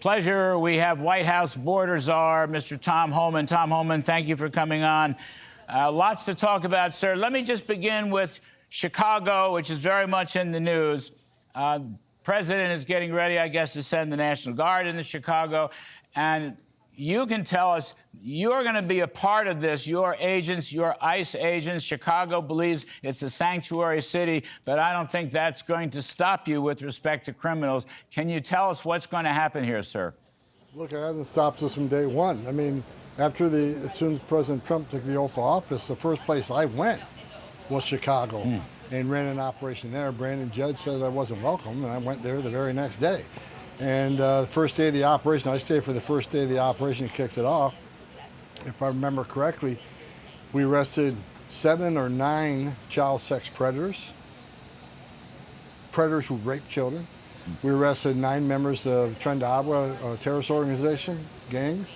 pleasure. We have White House border czar, Mr. Tom Homan. Tom Homan, thank you for coming on. Lots to talk about, sir. Let me just begin with Chicago, which is very much in the news. President is getting ready, I guess, to send the National Guard into Chicago. And you can tell us, you're going to be a part of this. Your agents, your ICE agents. Chicago believes it's a sanctuary city, but I don't think that's going to stop you with respect to criminals. Can you tell us what's going to happen here, sir? Look, it hasn't stopped us from day one. I mean, as soon as President Trump took the oath of office, the first place I went was Chicago and ran an operation there. Brandon Judge said I wasn't welcome, and I went there the very next day. And the first day of the operation, I stayed for the first day of the operation, kicked it off. If I remember correctly, we arrested 7 or 9 child sex predators who raped children. We arrested 9 members of Tren de Agua, a terrorist organization, gangs.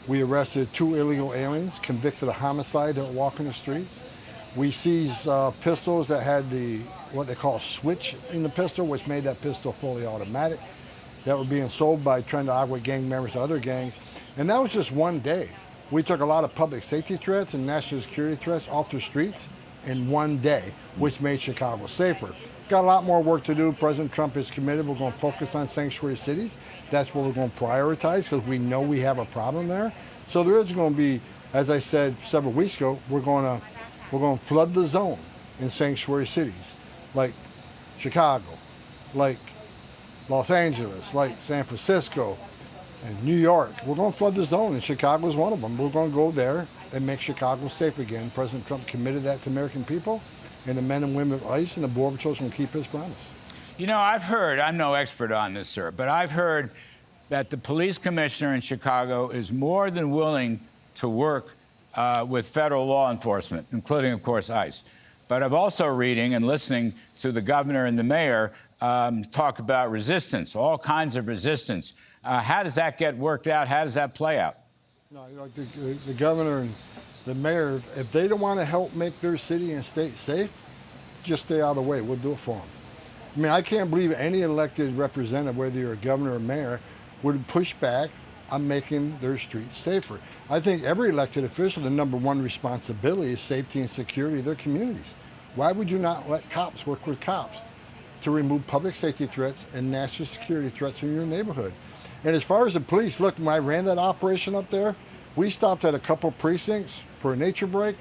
We arrested 2 illegal aliens convicted of homicide that were walking the streets. We seized pistols that had what they call a switch in the pistol, which made that pistol fully automatic, that were being sold by Tren de Agua gang members to other gangs. And that was just one day. We took a lot of public safety threats and national security threats off the streets in one day, which made Chicago safer. Got a lot more work to do. President Trump is committed. We're going to focus on sanctuary cities. That's what we're going to prioritize because we know we have a problem there. So there is going to be, as I said several weeks ago, we're going to flood the zone in sanctuary cities like Chicago, like Los Angeles, like San Francisco, and New York. We're going to flood the zone, and Chicago is one of them. We're going to go there and make Chicago safe again. President Trump committed that to American people, and the men and women of ICE and the Border Patrol will keep his promise. You know, I've heard, I'm no expert on this, sir, but I've heard that the police commissioner in Chicago is more than willing to work with federal law enforcement, including, of course, ICE. But I'm also reading and listening to the governor and the mayor talk about resistance, all kinds of resistance. How does that get worked out? How does that play out? No, you know, the governor and the mayor, if they don't want to help make their city and state safe, just stay out of the way. We'll do it for them. I mean, I can't believe any elected representative, whether you're a governor or mayor, would push back on making their streets safer. I think every elected official, the #1 responsibility is safety and security of their communities. Why would you not let cops work with cops to remove public safety threats and national security threats from your neighborhood? And as far as the police, look, when I ran that operation up there, we stopped at a couple precincts for a nature break,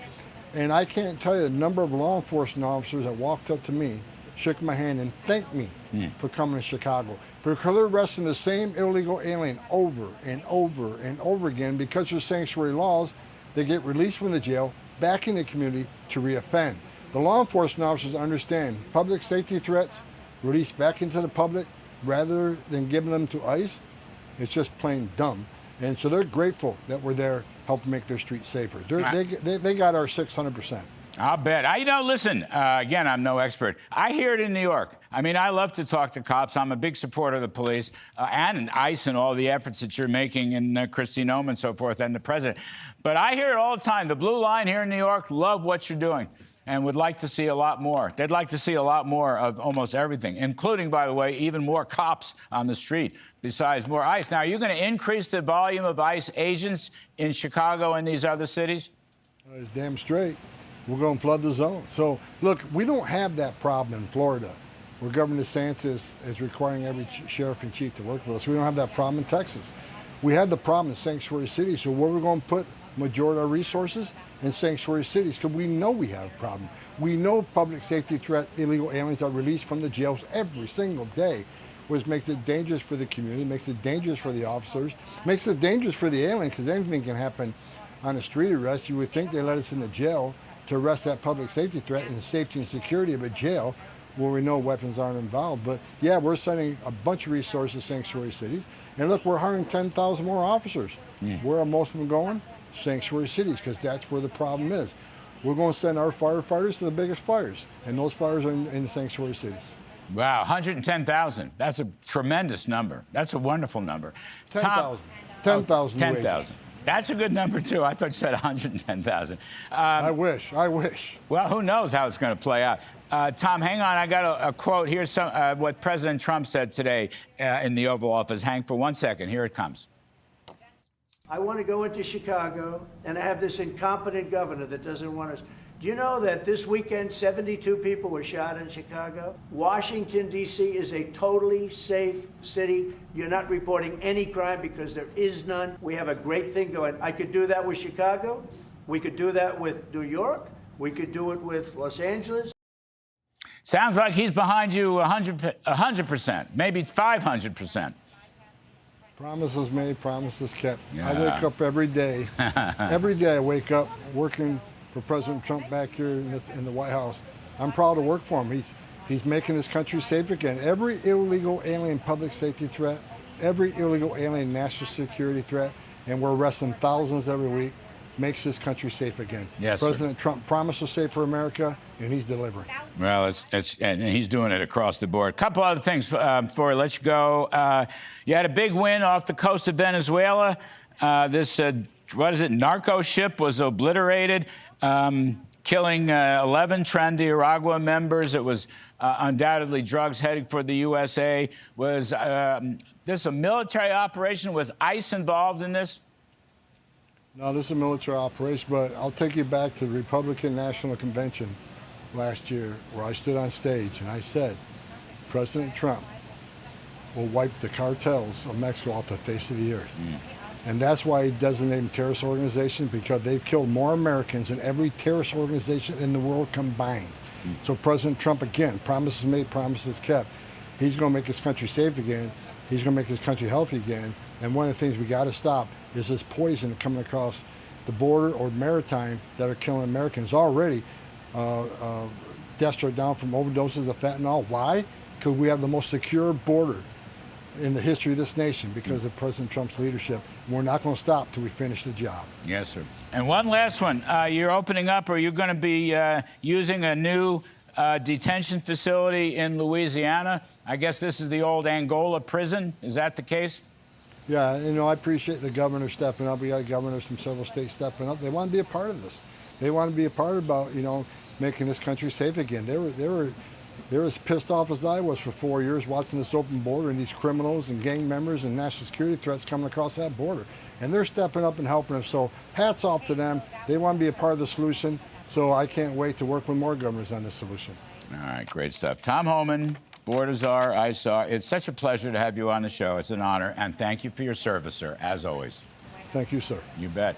and I can't tell you the number of law enforcement officers that walked up to me, shook my hand, and thanked me for coming to Chicago. Because they're arresting the same illegal alien over and over and over again because of sanctuary laws, they get released from the jail, back in the community to reoffend. The law enforcement officers understand public safety threats released back into the public rather than giving them to ICE. It's just plain dumb. And so they're grateful that we're there helping make their streets safer. They got our 600%. I'll bet. Listen, again, I'm no expert. I hear it in New York. I mean, I love to talk to cops. I'm a big supporter of the police and ICE and all the efforts that you're making, and Christy Noem and so forth, and the president. But I hear it all the time. The Blue Line here in New York love what you're doing and would like to see a lot more. They'd like to see a lot more of almost everything, including, by the way, even more cops on the street besides more ICE. Now, are you going to increase the volume of ICE agents in Chicago and these other cities? It's damn straight. We're going to flood the zone. So, look, we don't have that problem in Florida, where Governor DeSantis is requiring every sheriff and chief to work with us. We don't have that problem in Texas. We had the problem in sanctuary cities, so where we're going to put majority of our resources in sanctuary cities, because we know we have a problem. We know public safety threat, illegal aliens are released from the jails every single day, which makes it dangerous for the community, makes it dangerous for the officers, makes it dangerous for the alien, because anything can happen on a street arrest. You would think they let us in the jail to arrest that public safety threat and the safety and security of a jail where we know weapons aren't involved. But yeah, we're sending a bunch of resources to sanctuary cities. And look, we're hiring 10,000 more officers. Where are most of them going? Sanctuary cities, because that's where the problem is. We're going to send our firefighters to the biggest fires, and those fires are in sanctuary cities. Wow, 110,000. That's a tremendous number. That's a wonderful number. 10,000. 10,000. 10,000. That's a good number, too. I thought you said 110,000. I wish. Well, who knows how it's going to play out. Tom, hang on. I got a quote. Here's what President Trump said today in the Oval Office. Hang for 1 second. Here it comes. I want to go into Chicago, and I have this incompetent governor that doesn't want us. Do you know that this weekend 72 people were shot in Chicago? Washington, D.C. is a totally safe city. You're not reporting any crime because there is none. We have a great thing going. I could do that with Chicago. We could do that with New York. We could do it with Los Angeles. Sounds like he's behind you 100%, maybe 500%. Promises made, promises kept. Yeah. I wake up every day. Every day I wake up working for President Trump back here in the White House. I'm proud to work for him. He's making this country safe again. Every illegal alien public safety threat, every illegal alien national security threat, and we're arresting thousands every week, makes this country safe again. Yes, President sir. Trump promised to save for America, and he's delivering. Well, and he's doing it across the board. A couple other things before I let you go. You had a big win off the coast of Venezuela. This, what is it, narco ship was obliterated, killing 11 Trinidad members. It was undoubtedly drugs heading for the USA. Was this a military operation? Was ICE involved in this? No, this is a military operation, but I'll take you back to the Republican National Convention last year where I stood on stage and I said, President Trump will wipe the cartels of Mexico off the face of the earth. And that's why he designated them terrorist organizations, because they've killed more Americans than every terrorist organization in the world combined. So President Trump, again, promises made, promises kept. He's going to make this country safe again. He's going to make this country healthy again. And one of the things we got to stop is this poison coming across the border or maritime that are killing Americans already. Deaths are down from overdoses of fentanyl. Why? Because we have the most secure border in the history of this nation because of President Trump's leadership. We're not going to stop till we finish the job. Yes, sir. And one last one. You're opening up, or you're going to be using a new detention facility in Louisiana. I guess this is the old Angola prison. Is that the case? Yeah, you know, I appreciate the governor stepping up. We got governors from several states stepping up. They want to be a part of this. They want to be a part about, you know, making this country safe again. They were as pissed off as I was for 4 years watching this open border and these criminals and gang members and national security threats coming across that border. And they're stepping up and helping them. So hats off to them. They want to be a part of the solution. So I can't wait to work with more governors on this solution. All right, great stuff. Tom Homan, Board czar, ISAR. It's such a pleasure to have you on the show. It's an honor. And thank you for your service, sir, as always. Thank you, sir. You bet.